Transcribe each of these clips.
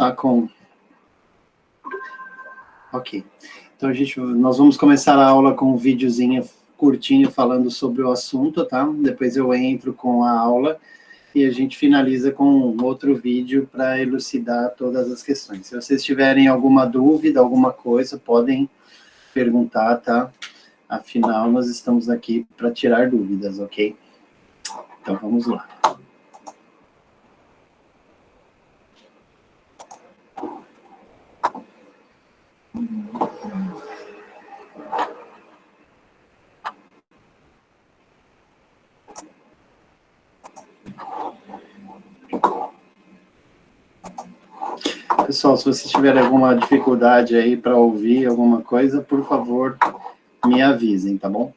Tá com... Ok. Então, nós vamos começar a aula com um videozinho curtinho falando sobre o assunto, tá? Depois eu entro com a aula e a gente finaliza com outro vídeo para elucidar todas as questões. Se vocês tiverem alguma dúvida, alguma coisa, podem perguntar, tá? Afinal, nós estamos aqui para tirar dúvidas, ok? Então, vamos lá. Pessoal, se vocês tiverem alguma dificuldade aí para ouvir alguma coisa, por favor, me avisem, tá bom?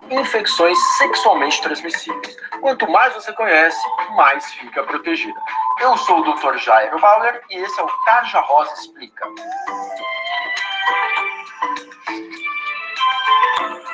Infecções sexualmente transmissíveis. Quanto mais você conhece, mais fica protegida. Eu sou o Dr. Jairo Bauer e esse é o Tarja Rosa Explica.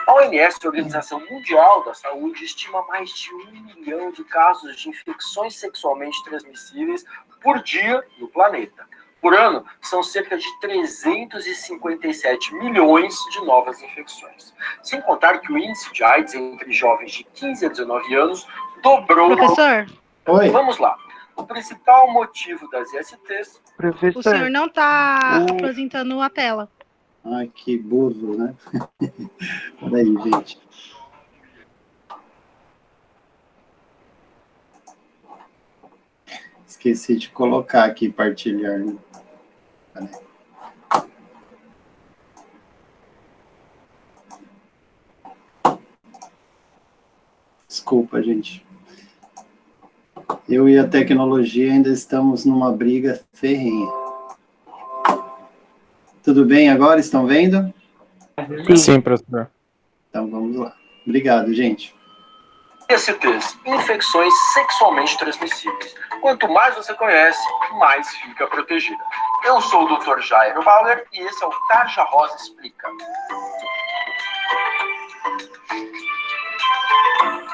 A OMS, a Organização Mundial da Saúde, estima mais de 1 milhão de casos de infecções sexualmente transmissíveis por dia no planeta. Por ano, são cerca de 357 milhões de novas infecções. Sem contar que o índice de AIDS entre jovens de 15 a 19 anos dobrou... Professor? Oi. Vamos lá. O principal motivo das ISTs... Professor, o senhor não está apresentando a tela. Ai, que burro, né? Peraí, gente. Esqueci de colocar aqui, partilhar. Né? Peraí. Desculpa, gente. Eu e a tecnologia ainda estamos numa briga ferrenha. Tudo bem agora? Estão vendo? Sim, professor. Então, vamos lá. Obrigado, gente. ISTs, infecções sexualmente transmissíveis. Quanto mais você conhece, mais fica protegida. Eu sou o Dr. Jairo Bauer e esse é o Tarja Rosa Explica.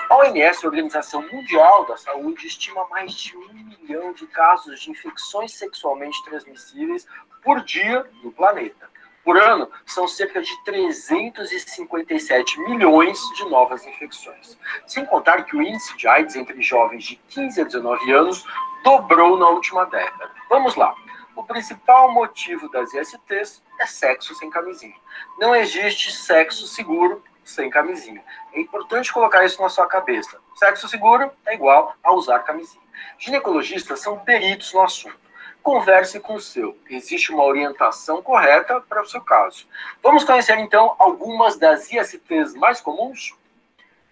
A OMS, a Organização Mundial da Saúde, estima mais de 1 milhão de casos de infecções sexualmente transmissíveis por dia no planeta. Por ano, são cerca de 357 milhões de novas infecções. Sem contar que o índice de AIDS entre jovens de 15 a 19 anos dobrou na última década. Vamos lá. O principal motivo das ISTs é sexo sem camisinha. Não existe sexo seguro sem camisinha. É importante colocar isso na sua cabeça. Sexo seguro é igual a usar camisinha. Ginecologistas são peritos no assunto. Converse com o seu. Existe uma orientação correta para o seu caso. Vamos conhecer, então, algumas das ISTs mais comuns?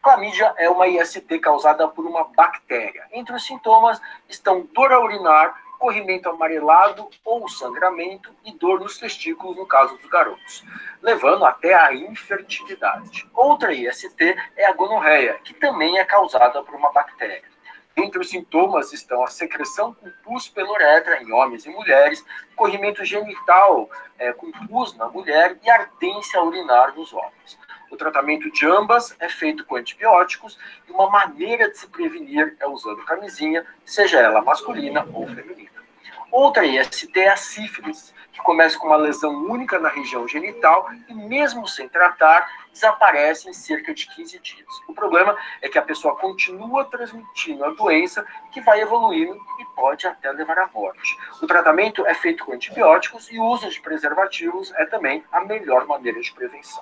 Clamídia é uma IST causada por uma bactéria. Entre os sintomas estão dor a urinar, corrimento amarelado ou sangramento e dor nos testículos, no caso dos garotos, levando até a infertilidade. Outra IST é a gonorreia, que também é causada por uma bactéria. Entre os sintomas estão a secreção com pus pela uretra em homens e mulheres, corrimento genital com pus na mulher e ardência urinar nos homens. O tratamento de ambas é feito com antibióticos e uma maneira de se prevenir é usando camisinha, seja ela masculina ou feminina. Outra IST é a sífilis, que começa com uma lesão única na região genital e, mesmo sem tratar, desaparece em cerca de 15 dias. O problema é que a pessoa continua transmitindo a doença, que vai evoluindo e pode até levar à morte. O tratamento é feito com antibióticos e o uso de preservativos é também a melhor maneira de prevenção.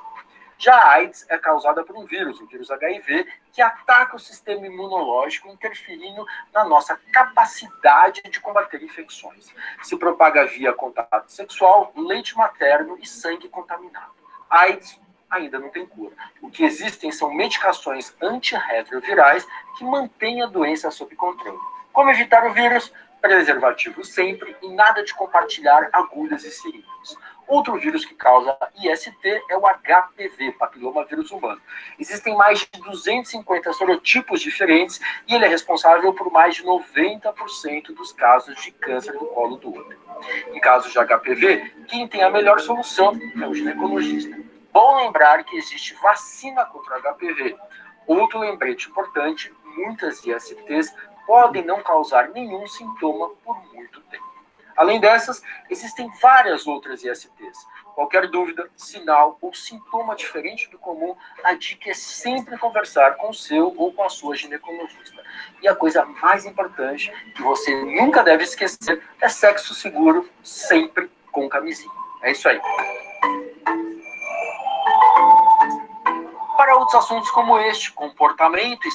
Já a AIDS é causada por um vírus, o vírus HIV, que ataca o sistema imunológico, interferindo na nossa capacidade de combater infecções. Se propaga via contato sexual, leite materno e sangue contaminado. A AIDS ainda não tem cura. O que existem são medicações antirretrovirais que mantêm a doença sob controle. Como evitar o vírus? Preservativo sempre e nada de compartilhar agulhas e seringas. Outro vírus que causa IST é o HPV, papilomavírus humano. Existem mais de 250 serotipos diferentes e ele é responsável por mais de 90% dos casos de câncer do colo do útero. Em casos de HPV, quem tem a melhor solução é o ginecologista. Bom lembrar que existe vacina contra o HPV. Outro lembrete importante, muitas ISTs podem não causar nenhum sintoma por muito tempo. Além dessas, existem várias outras ISTs. Qualquer dúvida, sinal ou sintoma diferente do comum, a dica é sempre conversar com o seu ou com a sua ginecologista. E a coisa mais importante, que você nunca deve esquecer, é sexo seguro, sempre com camisinha. É isso aí. Para outros assuntos como este, comportamento...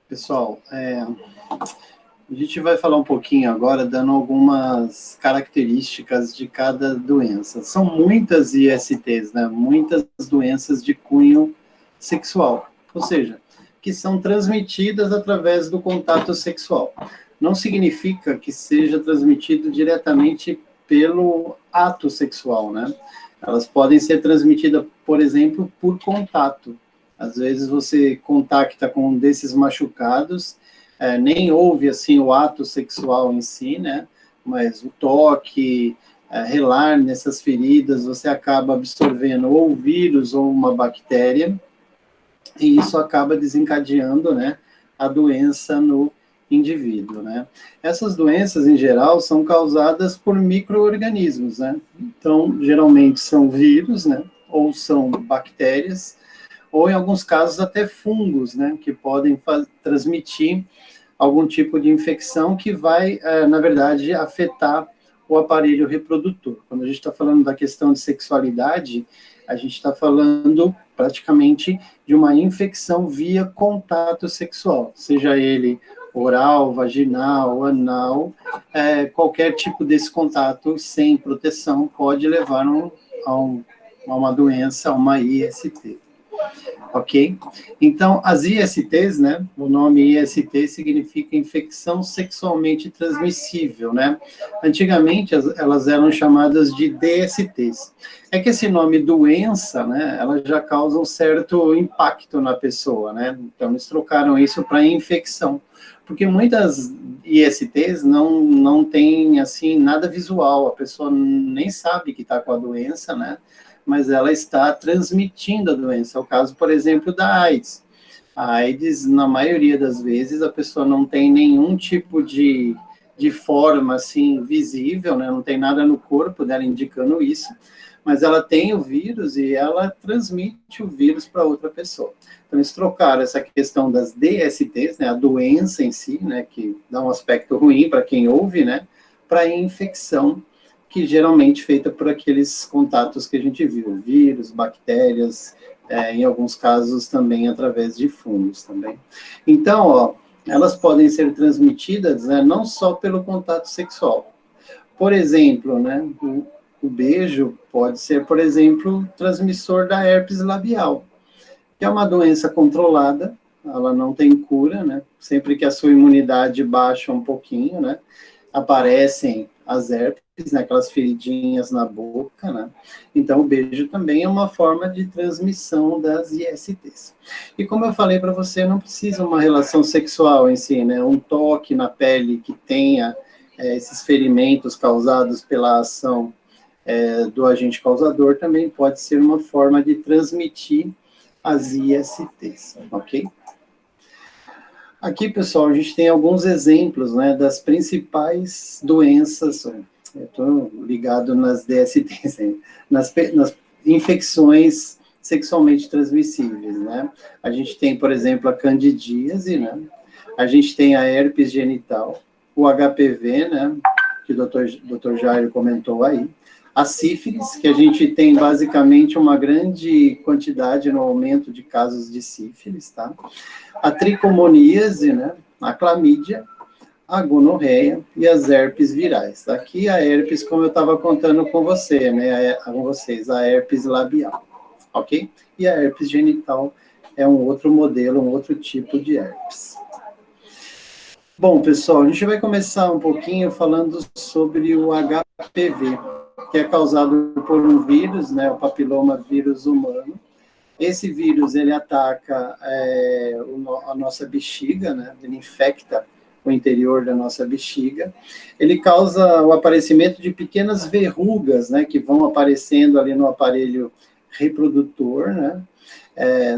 Pessoal, a gente vai falar um pouquinho agora, dando algumas características de cada doença. São muitas ISTs, né? Muitas doenças de cunho sexual, ou seja, que são transmitidas através do contato sexual. Não significa que seja transmitido diretamente pelo ato sexual, né? Elas podem ser transmitidas, por exemplo, por contato. Às vezes você contacta com um desses machucados, nem houve, assim, o ato sexual em si, né, mas o toque, relar nessas feridas, você acaba absorvendo ou o vírus ou uma bactéria, e isso acaba desencadeando, né, a doença no indivíduo, né. Essas doenças, em geral, são causadas por micro-organismos, né, então, geralmente são vírus, né, ou são bactérias, ou em alguns casos até fungos, né, que podem transmitir algum tipo de infecção que vai, na verdade, afetar o aparelho reprodutor. Quando a gente está falando da questão de sexualidade, a gente está falando praticamente de uma infecção via contato sexual, seja ele oral, vaginal, anal, qualquer tipo desse contato sem proteção pode levar a uma doença, a uma IST. Ok? Então, as ISTs, né, o nome IST significa infecção sexualmente transmissível, né? Antigamente, elas eram chamadas de DSTs. É que esse nome doença, né, ela já causa um certo impacto na pessoa, né? Então, eles trocaram isso para infecção. Porque muitas ISTs não tem, assim, nada visual, a pessoa nem sabe que está com a doença, né? Mas ela está transmitindo a doença. É o caso, por exemplo, da AIDS. A AIDS, na maioria das vezes, a pessoa não tem nenhum tipo de forma, assim, visível, né? Não tem nada no corpo dela indicando isso, mas ela tem o vírus e ela transmite o vírus para outra pessoa. Então, eles trocaram essa questão das DSTs, né? A doença em si, né? Que dá um aspecto ruim para quem ouve, né? Para a infecção, que geralmente é feita por aqueles contatos que a gente viu, vírus, bactérias, em alguns casos também através de fungos também. Então, ó, elas podem ser transmitidas, né, não só pelo contato sexual. Por exemplo, né, o beijo pode ser, por exemplo, transmissor da herpes labial, que é uma doença controlada, ela não tem cura, né, sempre que a sua imunidade baixa um pouquinho, né, aparecem as herpes, né, aquelas feridinhas na boca, né? Então, o beijo também é uma forma de transmissão das ISTs. E como eu falei para você, não precisa uma relação sexual em si, né? Um toque na pele que tenha esses ferimentos causados pela ação do agente causador também pode ser uma forma de transmitir as ISTs, ok? Aqui, pessoal, a gente tem alguns exemplos, né, das principais doenças, eu estou ligado nas DSTs, né, nas infecções sexualmente transmissíveis, né? A gente tem, por exemplo, a candidíase, né? A gente tem a herpes genital, o HPV, né, que o Dr. Jairo comentou aí, a sífilis, que a gente tem basicamente uma grande quantidade no aumento de casos de sífilis, tá? A tricomoníase, né? A clamídia, a gonorreia e as herpes virais. Aqui a herpes, como eu estava contando com você, né? Com vocês, a herpes labial, ok? E a herpes genital é um outro modelo, um outro tipo de herpes. Bom, pessoal, a gente vai começar um pouquinho falando sobre o HPV, que é causado por um vírus, né, o papiloma vírus humano. Esse vírus, ele ataca a nossa bexiga, né, ele infecta o interior da nossa bexiga. Ele causa o aparecimento de pequenas verrugas, né, que vão aparecendo ali no aparelho reprodutor, né,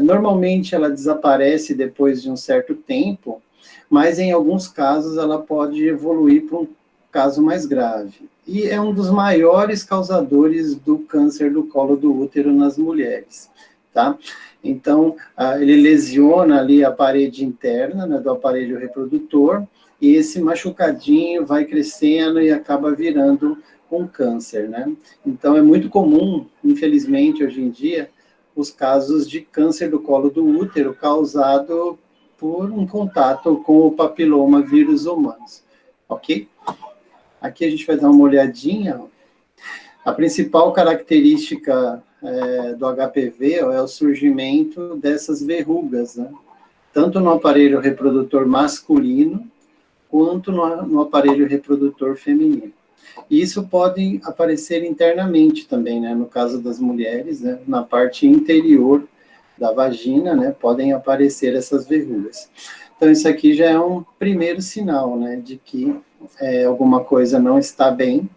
Normalmente ela desaparece depois de um certo tempo, mas em alguns casos ela pode evoluir para um caso mais grave. E é um dos maiores causadores do câncer do colo do útero nas mulheres, tá? Então, ele lesiona ali a parede interna, né, do aparelho reprodutor, e esse machucadinho vai crescendo e acaba virando um câncer, né? Então, é muito comum, infelizmente, hoje em dia, os casos de câncer do colo do útero causado por um contato com o papiloma vírus humanos, ok? Aqui a gente vai dar uma olhadinha. A principal característica do HPV é o surgimento dessas verrugas, né? Tanto no aparelho reprodutor masculino, quanto no aparelho reprodutor feminino. E isso pode aparecer internamente também, né? No caso das mulheres, né? Na parte interior da vagina, né? Podem aparecer essas verrugas. Então, isso aqui já é um primeiro sinal, né? De que alguma coisa não está bem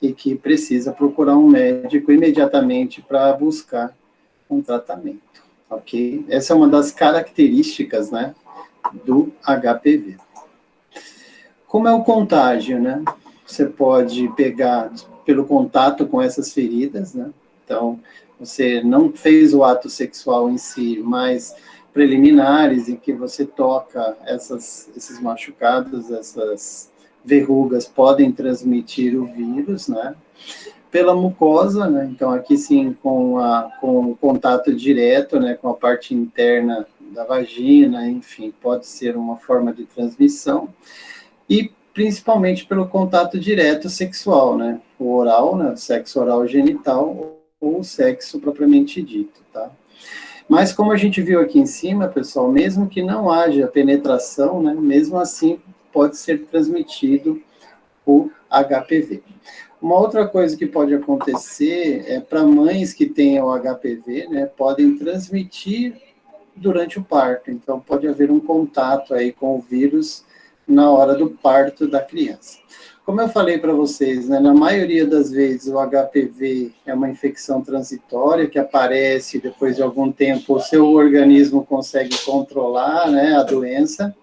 e que precisa procurar um médico imediatamente para buscar um tratamento, ok? Essa é uma das características, né? Do HPV. Como é o contágio, né? Você pode pegar pelo contato com essas feridas, né? Então, você não fez o ato sexual em si, mas preliminares em que você toca esses machucados, essas verrugas podem transmitir o vírus, né? Pela mucosa, né? Então, aqui sim, com o contato direto, né? Com a parte interna da vagina, enfim, pode ser uma forma de transmissão. E principalmente pelo contato direto sexual, né? O oral, né? O sexo oral genital ou o sexo propriamente dito, tá? Mas como a gente viu aqui em cima, pessoal, mesmo que não haja penetração, né? Mesmo assim pode ser transmitido o HPV. Uma outra coisa que pode acontecer é para mães que tenham HPV, né? Podem transmitir durante o parto. Então pode haver um contato aí com o vírus na hora do parto da criança. Como eu falei para vocês, né, na maioria das vezes o HPV é uma infecção transitória que aparece depois de algum tempo, o seu organismo consegue controlar, né, a doença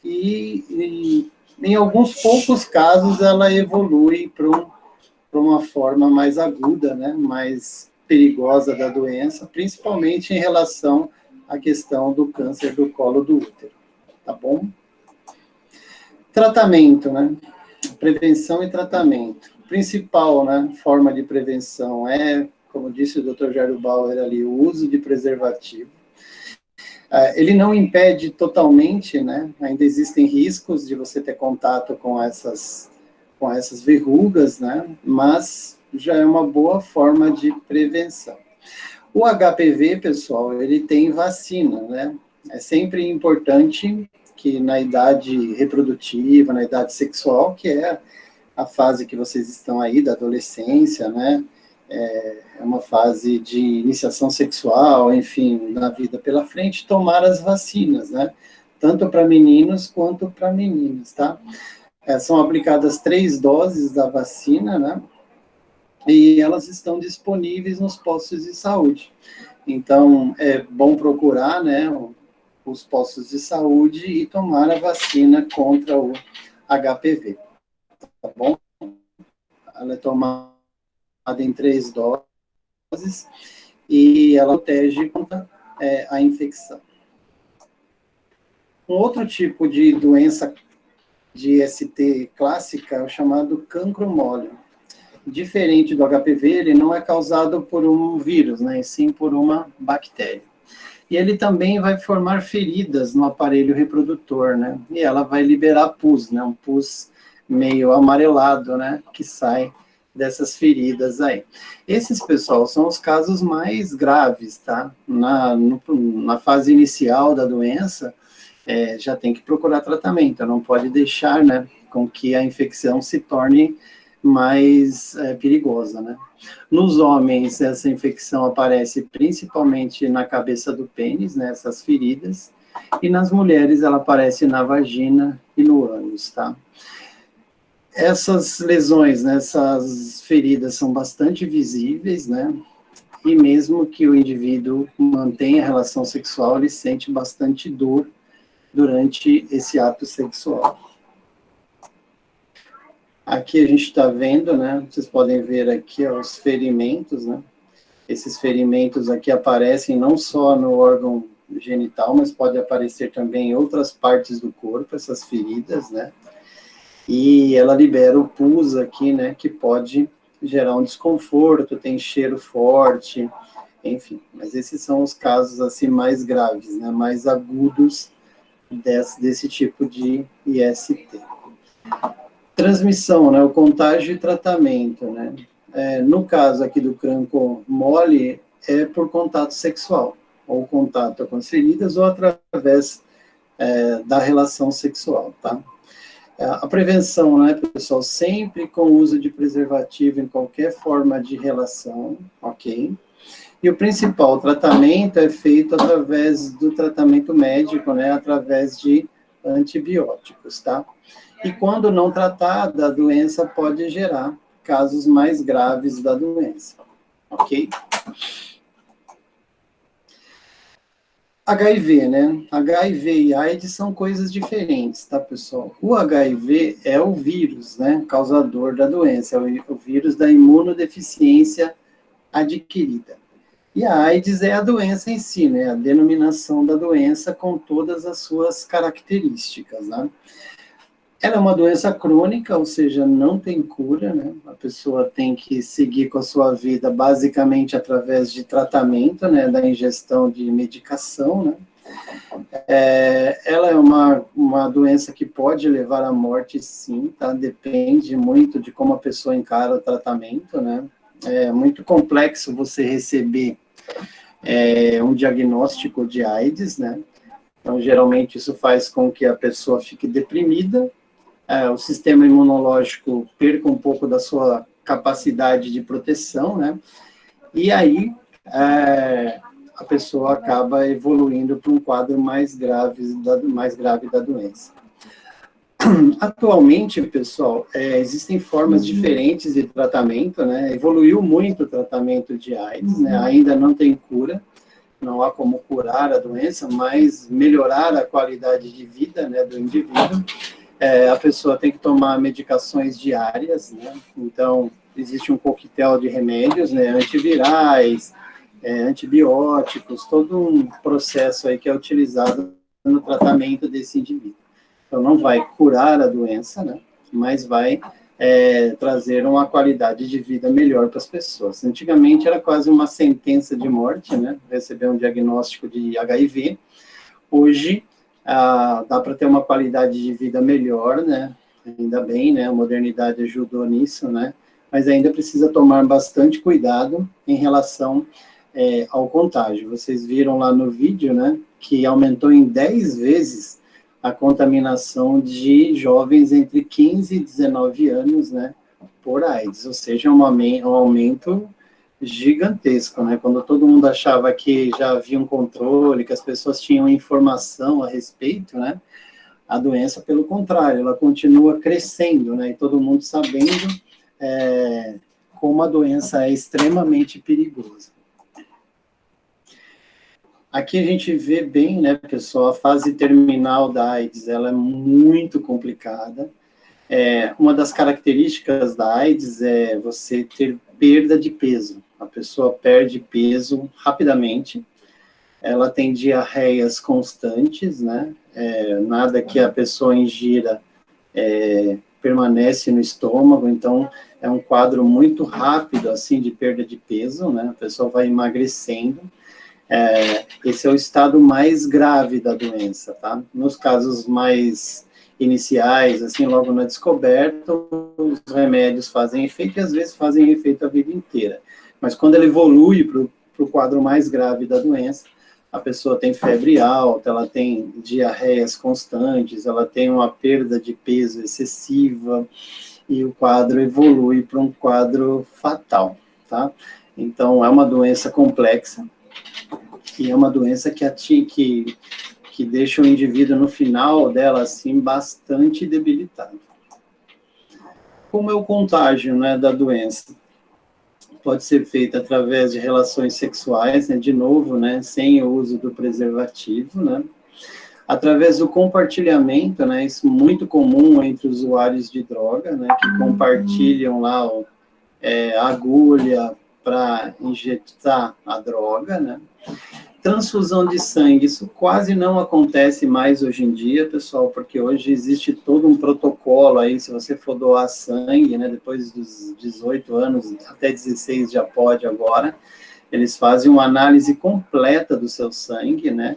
e em alguns poucos casos ela evolui para uma forma mais aguda, né, mais perigosa da doença, principalmente em relação à questão do câncer do colo do útero, tá bom? Tratamento, né? Prevenção e tratamento. Principal, né, forma de prevenção é, como disse o Dr. Jairo Bauer ali, o uso de preservativo. Ele não impede totalmente, né? Ainda existem riscos de você ter contato com essas verrugas, né? Mas já é uma boa forma de prevenção. O HPV, pessoal, ele tem vacina, né? É sempre importante que na idade reprodutiva, na idade sexual, que é a fase que vocês estão aí, da adolescência, né? É uma fase de iniciação sexual, enfim, na vida pela frente, tomar as vacinas, né? Tanto para meninos quanto para meninas, tá? São aplicadas 3 doses da vacina, né? E elas estão disponíveis nos postos de saúde. Então, é bom procurar, né, os postos de saúde e tomar a vacina contra o HPV, tá bom? Ela é tomada em 3 doses e ela protege contra a infecção. Um outro tipo de doença de ST clássica é o chamado cancro mole. Diferente do HPV, ele não é causado por um vírus, né, e sim por uma bactéria. E ele também vai formar feridas no aparelho reprodutor, né? E ela vai liberar pus, né? Um pus meio amarelado, né? Que sai dessas feridas aí. Esses, pessoal, são os casos mais graves, tá? Na fase inicial da doença, já tem que procurar tratamento, não pode deixar, né? Com que a infecção se torne mais perigosa, né? Nos homens, essa infecção aparece principalmente na cabeça do pênis, né, essas feridas, e nas mulheres ela aparece na vagina e no ânus, tá? Essas lesões, né, essas feridas são bastante visíveis, né? e mesmo que o indivíduo mantenha a relação sexual, ele sente bastante dor durante esse ato sexual. Aqui a gente está vendo, né, vocês podem ver aqui ó, os ferimentos, né, esses ferimentos aqui aparecem não só no órgão genital, mas pode aparecer também em outras partes do corpo, essas feridas, né, e ela libera o pus aqui, né, que pode gerar um desconforto, tem cheiro forte, enfim, mas esses são os casos, assim, mais graves, né, mais agudos desse tipo de IST. Transmissão, né, o contágio e tratamento, né, no caso aqui do cancro mole, é por contato sexual, ou contato com as feridas, ou através da relação sexual, tá? A prevenção, né, pessoal, sempre com o uso de preservativo em qualquer forma de relação, ok? E o principal, o tratamento é feito através do tratamento médico, né, através de antibióticos, tá? E quando não tratada, a doença pode gerar casos mais graves da doença, ok? HIV, né? HIV e AIDS são coisas diferentes, tá, pessoal? O HIV é o vírus, né, causador da doença, é o vírus da imunodeficiência adquirida. E a AIDS é a doença em si, né, a denominação da doença com todas as suas características, né? Ela é uma doença crônica, ou seja, não tem cura, né? A pessoa tem que seguir com a sua vida basicamente através de tratamento, né? Da ingestão de medicação, né? Ela é uma doença que pode levar à morte, sim, tá? Depende muito de como a pessoa encara o tratamento, né? É muito complexo você receber um diagnóstico de AIDS, né? Então, geralmente, isso faz com que a pessoa fique deprimida, o sistema imunológico perca um pouco da sua capacidade de proteção, né? E aí a pessoa acaba evoluindo para um quadro mais grave da doença. Atualmente, pessoal, existem formas diferentes de tratamento, né? Evoluiu muito o tratamento de AIDS, né? Ainda não tem cura, não há como curar a doença, mas melhorar a qualidade de vida, né, do indivíduo. A pessoa tem que tomar medicações diárias, né? Então, existe um coquetel de remédios, né, antivirais, antibióticos, todo um processo aí que é utilizado no tratamento desse indivíduo. Então, não vai curar a doença, né, mas vai trazer uma qualidade de vida melhor para as pessoas. Antigamente, era quase uma sentença de morte, né, receber um diagnóstico de HIV. Hoje, dá para ter uma qualidade de vida melhor, né? Ainda bem, né? A modernidade ajudou nisso, né? Mas ainda precisa tomar bastante cuidado em relação ao contágio. Vocês viram lá no vídeo, né? Que aumentou em 10 vezes a contaminação de jovens entre 15 e 19 anos, né? Por AIDS, ou seja, um aumento gigantesco, né? Quando todo mundo achava que já havia um controle, que as pessoas tinham informação a respeito, né? A doença, pelo contrário, ela continua crescendo, né? E todo mundo sabendo como a doença é extremamente perigosa. Aqui a gente vê bem, né, pessoal, a fase terminal da AIDS, ela é muito complicada. Uma das características da AIDS é você ter perda de peso. A pessoa perde peso rapidamente, ela tem diarreias constantes, né? Nada que a pessoa ingira permanece no estômago, então é um quadro muito rápido, assim, de perda de peso, né? A pessoa vai emagrecendo. Esse é o estado mais grave da doença, tá? Nos casos mais iniciais, assim, logo na descoberta, os remédios fazem efeito e às vezes fazem efeito a vida inteira. Mas quando ele evolui para o quadro mais grave da doença, a pessoa tem febre alta, ela tem diarreias constantes, ela tem uma perda de peso excessiva e o quadro evolui para um quadro fatal, tá? Então, é uma doença complexa e é uma doença que deixa o indivíduo no final dela, assim, bastante debilitado. Como é o contágio, né, da doença? pode ser feita através de relações sexuais, né, de novo, né, sem o uso do preservativo, né, através do compartilhamento, né, isso é muito comum entre usuários de droga, né, que compartilham lá a agulha para injetar a droga, né. Transfusão de sangue, isso quase não acontece mais hoje em dia, pessoal, porque hoje existe todo um protocolo aí, se você for doar sangue, né, depois dos 18 anos, até 16 já pode agora, eles fazem uma análise completa do seu sangue, né,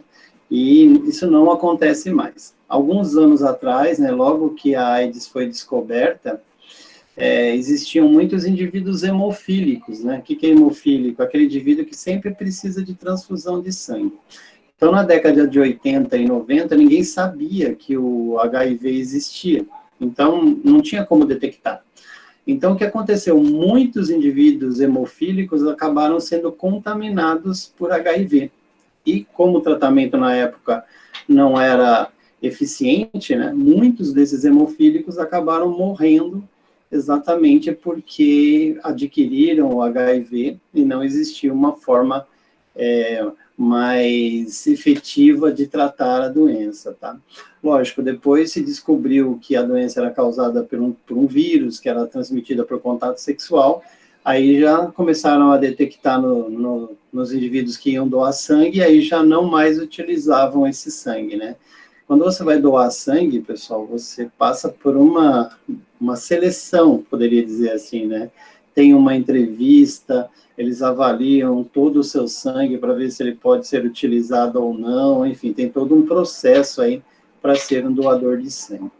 e isso não acontece mais. Alguns anos atrás, né, logo que a AIDS foi descoberta, existiam muitos indivíduos hemofílicos, né? O que é hemofílico? Aquele indivíduo que sempre precisa de transfusão de sangue. Então, na década de 80 e 90, ninguém sabia que o HIV existia. Então, não tinha como detectar. Então, o que aconteceu? Muitos indivíduos hemofílicos acabaram sendo contaminados por HIV. E como o tratamento na época não era eficiente, né? Muitos desses hemofílicos acabaram morrendo exatamente porque adquiriram o HIV e não existia uma forma mais efetiva de tratar a doença, tá? Lógico, depois se descobriu que a doença era causada por um vírus, que era transmitida por contato sexual, aí já começaram a detectar nos indivíduos que iam doar sangue, e aí já não mais utilizavam esse sangue, né? Quando você vai doar sangue, pessoal, você passa por uma seleção, poderia dizer assim, né? Tem uma entrevista, eles avaliam todo o seu sangue para ver se ele pode ser utilizado ou não, enfim, tem todo um processo aí para ser um doador de sangue.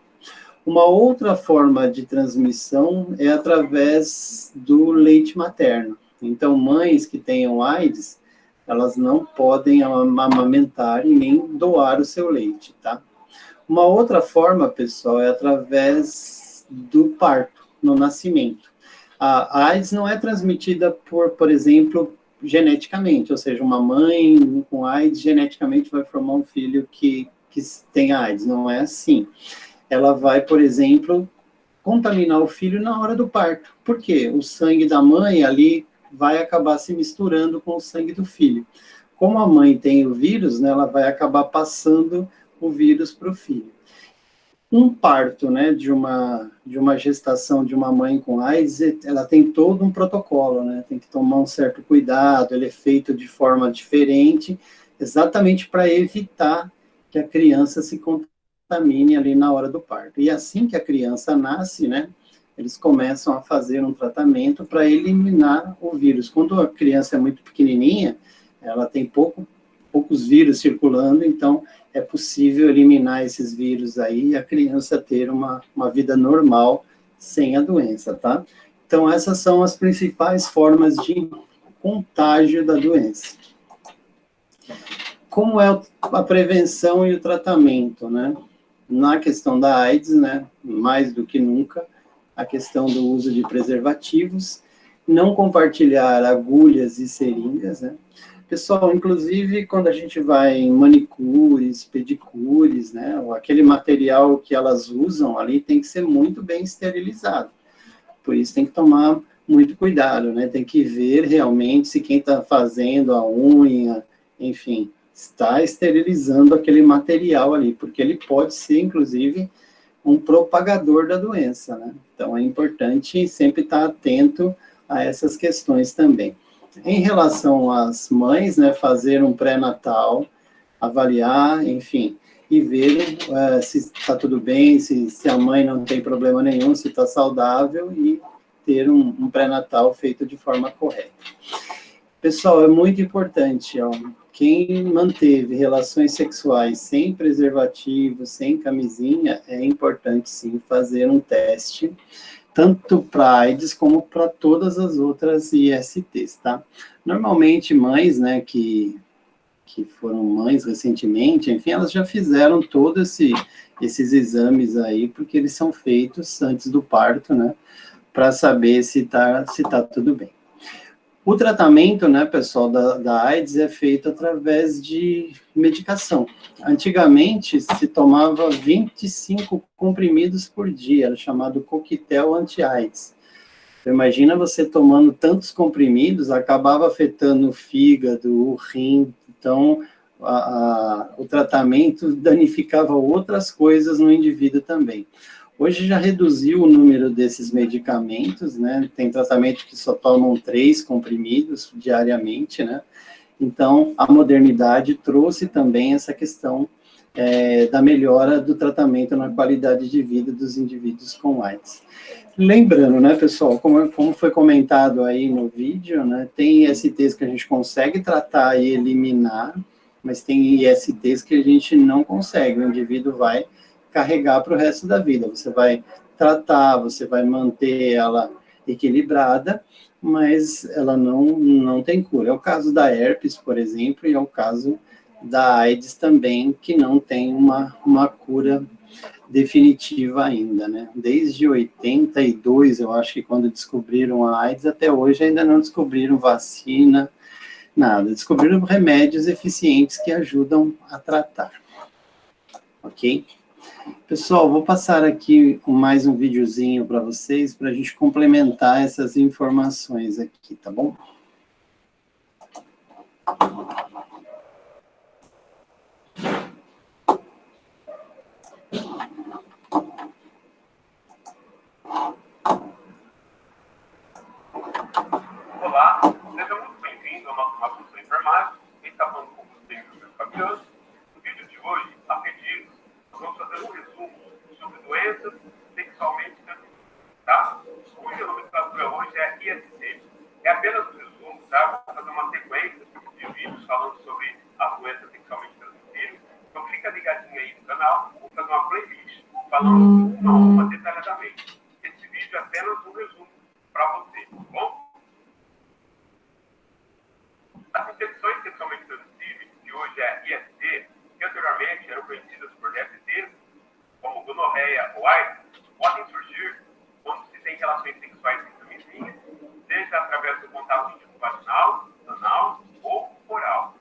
Uma outra forma de transmissão é através do leite materno. Então, mães que tenham AIDS, elas não podem amamentar e nem doar o seu leite, tá? Uma outra forma, pessoal, é através do parto, no nascimento. A AIDS não é transmitida por exemplo, geneticamente, ou seja, uma mãe com AIDS geneticamente vai formar um filho que tem AIDS, não é assim. Ela vai, por exemplo, contaminar o filho na hora do parto. Por quê? O sangue da mãe ali vai acabar se misturando com o sangue do filho. Como a mãe tem o vírus, né, ela vai acabar passando o vírus para o filho. Um parto, né, de uma gestação de uma mãe com AIDS, ela tem todo um protocolo, né, tem que tomar um certo cuidado, ele é feito de forma diferente, exatamente para evitar que a criança se contamine ali na hora do parto. E assim que a criança nasce, né, eles começam a fazer um tratamento para eliminar o vírus. Quando a criança é muito pequenininha, ela tem poucos vírus circulando, então é possível eliminar esses vírus aí e a criança ter uma vida normal sem a doença, tá? Então, essas são as principais formas de contágio da doença. Como é a prevenção e o tratamento, né? Na questão da AIDS, né, mais do que nunca, a questão do uso de preservativos, não compartilhar agulhas e seringas, né? Pessoal, inclusive, quando a gente vai em manicures, pedicures, né, ou aquele material que elas usam ali tem que ser muito bem esterilizado. Por isso tem que tomar muito cuidado, né? Tem que ver realmente se quem está fazendo a unha, enfim, está esterilizando aquele material ali, porque ele pode ser, inclusive, um propagador da doença, né? Então, é importante sempre estar atento a essas questões também. Em relação às mães, né, fazer um pré-natal, avaliar, enfim, e ver se está tudo bem, se a mãe não tem problema nenhum, se está saudável, e ter um pré-natal feito de forma correta. Pessoal, é muito importante, ó, quem manteve relações sexuais sem preservativo, sem camisinha, é importante sim fazer um teste, tanto para AIDS como para todas as outras ISTs, tá? Normalmente, mães, né, que foram mães recentemente, enfim, elas já fizeram todos esses exames aí, porque eles são feitos antes do parto, né, para saber se tá tudo bem. O tratamento, né, pessoal, da AIDS é feito através de medicação. Antigamente, se tomava 25 comprimidos por dia, era chamado coquetel anti-AIDS. Então, imagina você tomando tantos comprimidos, acabava afetando o fígado, o rim, então o tratamento danificava outras coisas no indivíduo também. Hoje já reduziu o número desses medicamentos, né? Tem tratamento que só tomam 3 comprimidos diariamente, né? Então, a modernidade trouxe também essa questão da melhora do tratamento na qualidade de vida dos indivíduos com AIDS. Lembrando, né, pessoal, como foi comentado aí no vídeo, né, tem ISTs que a gente consegue tratar e eliminar, mas tem ISTs que a gente não consegue, o indivíduo vai carregar para o resto da vida. Você vai tratar, você vai manter ela equilibrada, mas ela não tem cura. É o caso da herpes, por exemplo, e é o caso da AIDS também, que não tem uma cura definitiva ainda, né? Desde 82, eu acho que quando descobriram a AIDS, até hoje ainda não descobriram vacina, nada. Descobriram remédios eficientes que ajudam a tratar. Ok? Pessoal, vou passar aqui mais um videozinho para vocês, para a gente complementar essas informações aqui, tá bom? Olá, seja muito bem-vindo ao nosso Maputo Informática. Quem está falando com vocês é o Fabiano. No vídeo de hoje, a pedido, nós vamos fazer um resumo sobre doenças sexualmente transmissíveis, tá? Cuja nomenclatura hoje é IST. É apenas um resumo, tá? Vou fazer uma sequência de vídeos falando sobre as doenças sexualmente transmissíveis. Então fica ligadinho aí no canal, vou fazer uma playlist falando uma a uma detalhadamente. Esse vídeo é apenas um resumo para você, tá bom? As infecções sexualmente transmissíveis, que hoje é IST, que anteriormente eram conhecidas por DST, como gonorreia ou AIDS, podem surgir quando se tem relações sexuais sem camisinha, seja através do contato íntimo vaginal, anal ou oral.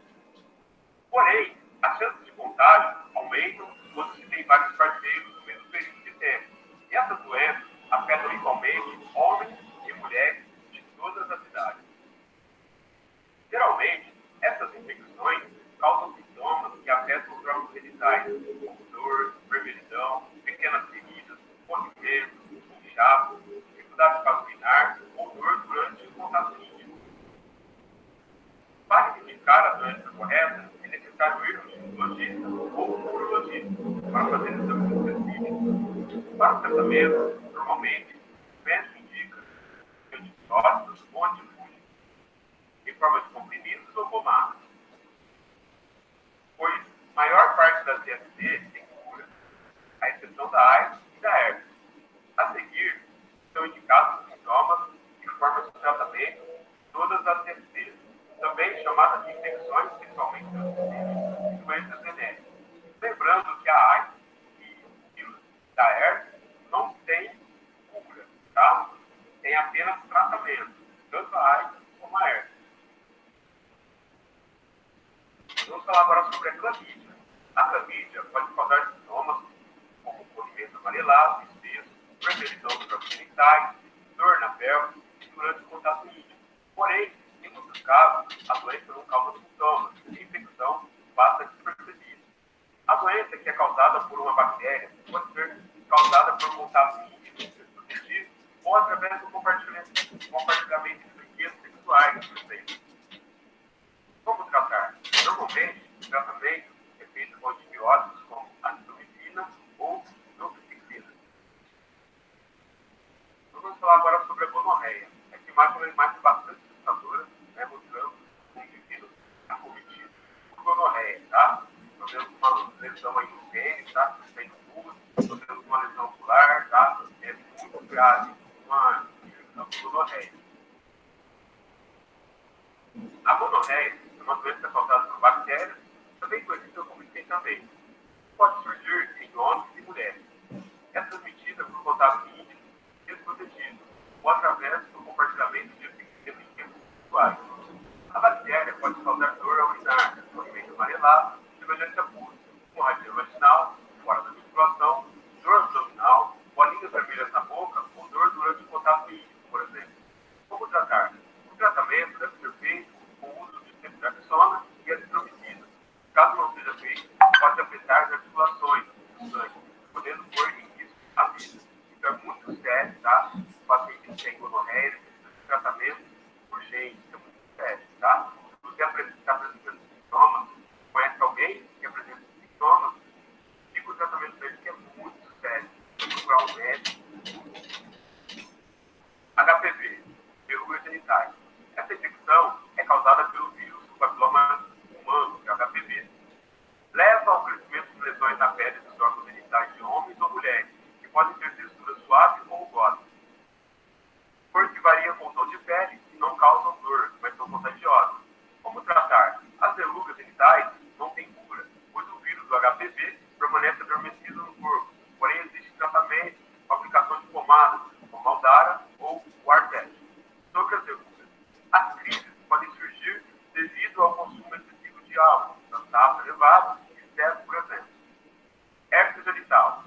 Porém, as chances de contágio aumentam quando se tem vários parceiros no mesmo período de tempo. E essas doenças afetam igualmente homens e mulheres de todas as idades. Geralmente, essas infecções causam sintomas que afetam os órgãos genitais, como dor, vermelhidão, pequenas feridas, corrimento, inchaço, dificuldade para urinar ou dor durante o contato íntimo. Para identificar a doença correta, é necessário ir no ginecologista ou no urologista para fazer exames específicos. Para o tratamento, normalmente, o médico indica antibióticos ou antifúngicos, em forma de comprimidos ou pomadas, pois a maior parte das IST tem cura, à exceção da AIDS e da herpes. A seguir, são indicados os sintomas e formas de tratamento de todas as ISTs, também chamadas de infecções sexualmente transmissíveis e doenças genéticas. Lembrando que a AIDS e o vírus da herpes não tem cura, tá? Tem apenas tratamento, tanto a AIDS como a herpes. Vamos falar agora sobre a clamídia. A clamídia pode causar sintomas como corrimento amarelado, espesso, vermelhidão dos órgãos genitais, dor na pelve e durante o contato íntimo. Porém, em muitos casos, a doença não causa sintomas e a infecção passa despercebida. A doença, que é causada por uma bactéria, pode ser causada por contato íntimo desprotegido ou através do compartilhamento de brinquedos sexuais, por exemplo. Como tratar? Normalmente, o tratamento é feito com antibióticos como azitromicina ou doxiciclina. Vamos falar agora sobre a gonorreia. Essa imagem é uma imagem bastante assustadora, né, mostrando um indivíduo acometido por gonorreia, tá? Nós temos uma lesão aí no pênis, tá? Tem pulso, nós temos uma lesão ocular, tá? É muito grave uma infecção de gonorreia. A gonorreia é uma doença causada por bactérias, também conhecida como esquentamento. Pode surgir em homens e mulheres. É transmitida por contato íntimo desprotegido ou através do compartilhamento de brinquedos sexuais. A bactéria pode causar dor ao urinar, corrimento amarelado, semelhante a pus, hemorragia vaginal, fora da menstruação, dor abdominal, bolinhas vermelhas na boca ou dor durante o contato íntimo, por exemplo. tá? O paciente tem gonorreia, precisa de tratamento urgente, é muito sério, tá? Se você está apresentando sintomas, conhece alguém que apresenta sintomas, diga o tratamento dele que é muito sério. Procurar um médico. HPV, verrugas genitais. Essa infecção é causada pelo vírus do papiloma humano, que é o HPV. Leva ao crescimento de lesões na pele dos órgãos genitais de homens ou mulheres, que podem ter textura suave ou rugosa. Cor que varia com o tom de pele e não causam dor, mas são contagiosas. Como tratar? As verrugas genitais não têm cura, pois o vírus do HPV permanece adormecido no corpo. Porém, existe tratamento com aplicação de pomadas, como Aldara ou o Artec. Sobre as verrugas, as crises podem surgir devido ao consumo excessivo de álcool, cansaço elevado e estresse, por exemplo. Herpes genital.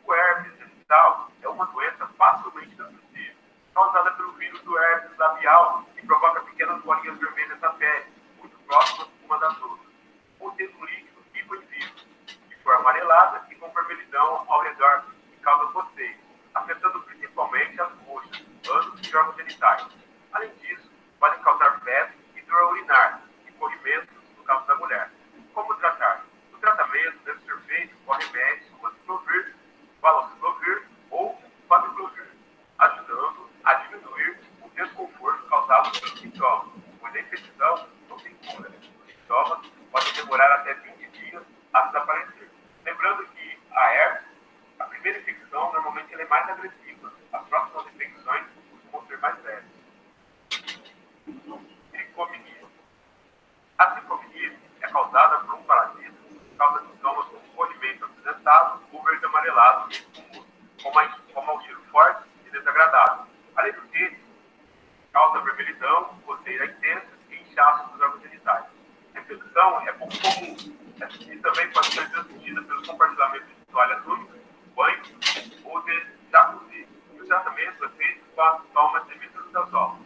O herpes genital é uma doença facilmente transmissível, causada pelo vírus do herpes labial, que provoca pequenas bolinhas vermelhas na pele, muito próximas uma das outras, contendo um líquido hipoinvivo, de cor amarelada e com vermelhidão ao redor, que causa coceio, afetando principalmente as coxas, ânus e órgãos genitais. Além disso, podem causar febre e dor urinar, e corrimentos no caso da mulher. Como tratar? O tratamento deve ser feito com remédios como aciclovir, valociclovir ou famiclovir, ajudando a diminuir o desconforto causado pelos sintomas, pois a infecção não tem cura. Os sintomas podem demorar até 20 dias a desaparecer. Lembrando que a herpes, a primeira infecção, normalmente ela é mais agressiva. As próximas infecções costumam ser mais leves. Tricominia. A tricominia é causada por um parasita que causa sintomas como corrimento acinzentado ou verde amarelado como um cheiro forte e desagradável. Além do que, causa vermelhidão, coceira intensa e inchaço dos órgãos genitais. A infecção é pouco comum e também pode ser transmitida pelos compartilhamentos de toalhas úmicas, banho ou de jacuzzi. E o tratamento é feito com a toma de metronidazol.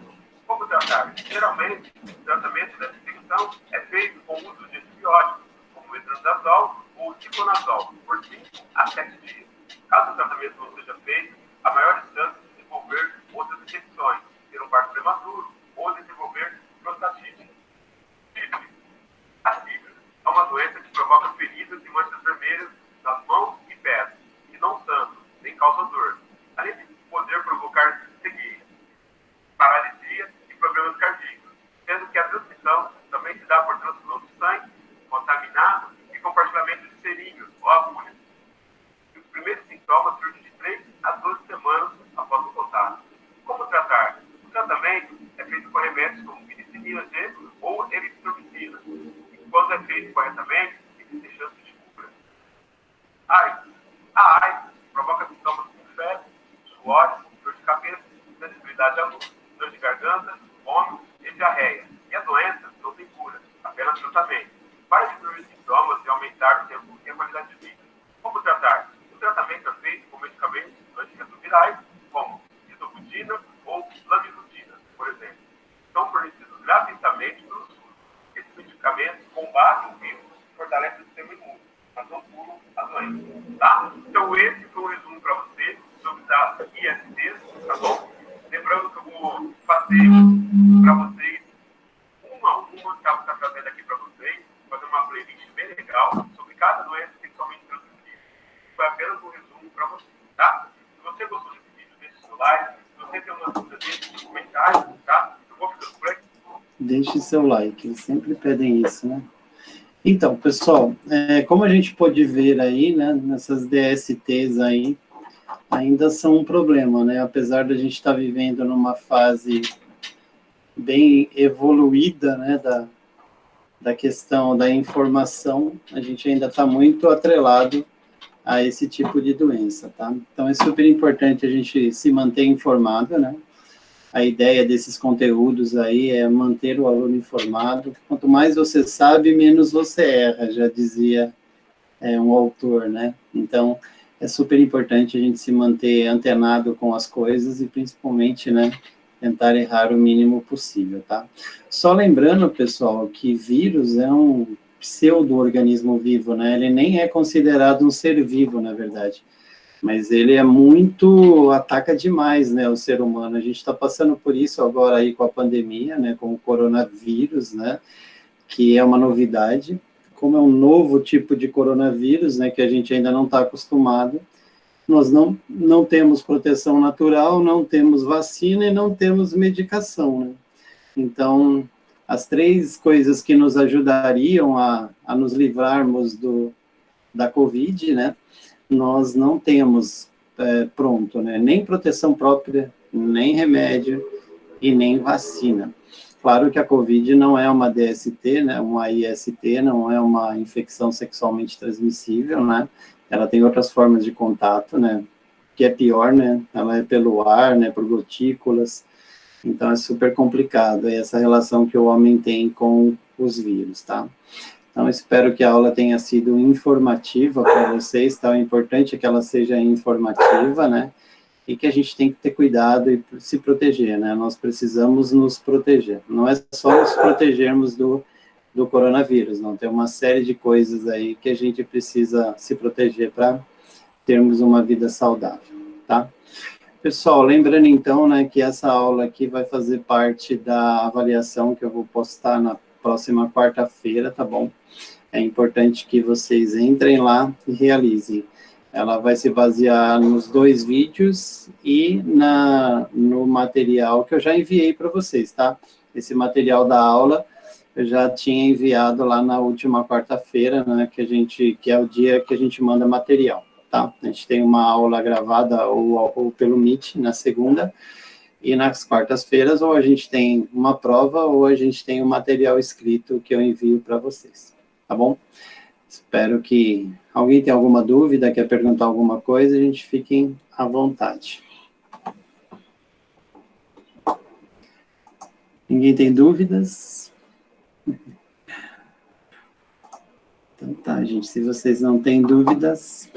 Como tratar? Geralmente, o tratamento dessa infecção é feito com o uso de antibióticos, como metronidazol ou ticonazol, por 5 a 7 dias. Caso o tratamento não seja feito, há maiores chances de desenvolver outras infecções, ter um parto prematuro ou desenvolver prostatite. Sífilis. A sífilis é uma doença que provoca feridas e manchas vermelhas nas mãos e pés, que não sangram, nem causam dor, além de poder provocar cegueira, paralisia e problemas cardíacos, sendo que a transmissão também se dá por transfusão de sangue, contaminado e compartilhamento de seringas ou agulhas. E os primeiros sintomas surgem de 3 a 12 semanas após o contato. Como tratar? O tratamento é feito com remédios como penicilina G ou eritromicina. E quando é feito corretamente, existe chance de cura. AIDS. A AIDS provoca sintomas como febre, suor, dor de cabeça, sensibilidade à luz, dor de garganta, vômito e diarreia. E a doença não tem cura, apenas tratamento. Para diminuir os sintomas e aumentar o tempo e a qualidade de vida. Como tratar? O tratamento é feito com medicamentos antirretrovirais, como isobutina ou lamivudina, por exemplo. São fornecidos gratuitamente pelo SUS. Esses medicamentos combatem o vírus e fortalecem o sistema imune, mas não curam a doença. Tá? Então, esse foi um resumo para você sobre as ISTs, tá bom? Lembrando que eu vou fazer para vocês uma que eu estou trazendo aqui para vocês, fazer uma playlist bem legal sobre cada doença sexualmente transmissível. Foi apenas um resumo para vocês, tá? Se você gostou desse vídeo, deixe seu like. Se você tem uma dúvida, deixe nos comentários, tá? Eu vou ficando por aqui. Deixe seu like, eles sempre pedem isso, né? Então, pessoal, como a gente pode ver aí, né, nessas DSTs aí, ainda são um problema, né? Apesar de a gente estar vivendo numa fase bem evoluída, né, da questão da informação, a gente ainda está muito atrelado a esse tipo de doença, tá? Então, é super importante a gente se manter informado, né? A ideia desses conteúdos aí é manter o aluno informado. Quanto mais você sabe, menos você erra, já dizia um autor, né? Então, é super importante a gente se manter antenado com as coisas e, principalmente, né, tentar errar o mínimo possível, tá? Só lembrando, pessoal, que vírus é um pseudo-organismo vivo, né? Ele nem é considerado um ser vivo, na verdade. mas ele é muito, ataca demais, né, o ser humano. A gente está passando por isso agora aí com a pandemia, né, com o coronavírus, né, que é uma novidade, como é um novo tipo de coronavírus, né, que a gente ainda não está acostumado. Nós não temos proteção natural, não temos vacina e não temos medicação, né? Então, as três coisas que nos ajudariam a nos livrarmos da Covid, né, nós não temos pronto, né, nem proteção própria, nem remédio e nem vacina. Claro que a Covid não é uma DST, né, uma IST, não é uma infecção sexualmente transmissível, né, ela tem outras formas de contato, né, que é pior, né, ela é pelo ar, né, por gotículas, então é super complicado essa relação que o homem tem com os vírus, tá? Então, espero que a aula tenha sido informativa para vocês, tá? O importante é que ela seja informativa, né? E que a gente tem que ter cuidado e se proteger, né? Nós precisamos nos proteger. Não é só nos protegermos do coronavírus, não. Tem uma série de coisas aí que a gente precisa se proteger para termos uma vida saudável, tá? Pessoal, lembrando então, né, que essa aula aqui vai fazer parte da avaliação que eu vou postar na próxima quarta-feira, tá bom? É importante que vocês entrem lá e realizem. Ela vai se basear nos 2 vídeos e no material que eu já enviei para vocês, tá? Esse material da aula eu já tinha enviado lá na última quarta-feira, né, que é o dia que a gente manda material, tá? A gente tem uma aula gravada ou pelo Meet na segunda, e nas quartas-feiras, ou a gente tem uma prova, ou a gente tem um material escrito que eu envio para vocês, tá bom? Espero que alguém tenha alguma dúvida, quer perguntar alguma coisa, a gente fiquem à vontade. Ninguém tem dúvidas? Então tá, gente, se vocês não têm dúvidas,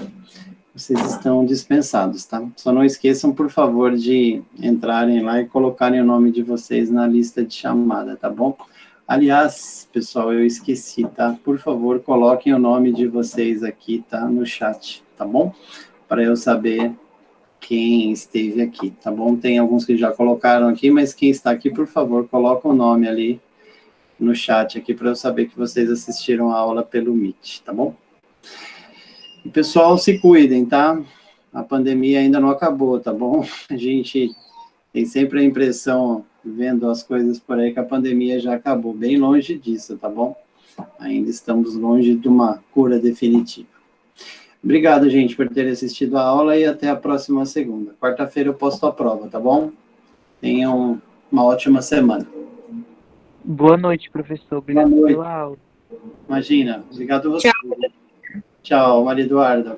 vocês estão dispensados, tá? Só não esqueçam, por favor, de entrarem lá e colocarem o nome de vocês na lista de chamada, tá bom? Aliás, pessoal, eu esqueci, tá? Por favor, coloquem o nome de vocês aqui, tá? No chat, tá bom? Para eu saber quem esteve aqui, tá bom? Tem alguns que já colocaram aqui, mas quem está aqui, por favor, coloca o nome ali no chat aqui para eu saber que vocês assistiram a aula pelo Meet, tá bom? E, pessoal, se cuidem, tá? A pandemia ainda não acabou, tá bom? A gente tem sempre a impressão, vendo as coisas por aí, que a pandemia já acabou. Bem longe disso, tá bom? Ainda estamos longe de uma cura definitiva. Obrigado, gente, por terem assistido a aula e até a próxima segunda. Quarta-feira eu posto a prova, tá bom? Tenham uma ótima semana. Boa noite, professor. Obrigado pela aula. Imagina. Obrigado a você. Tchau, Maria Eduarda.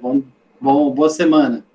Boa semana.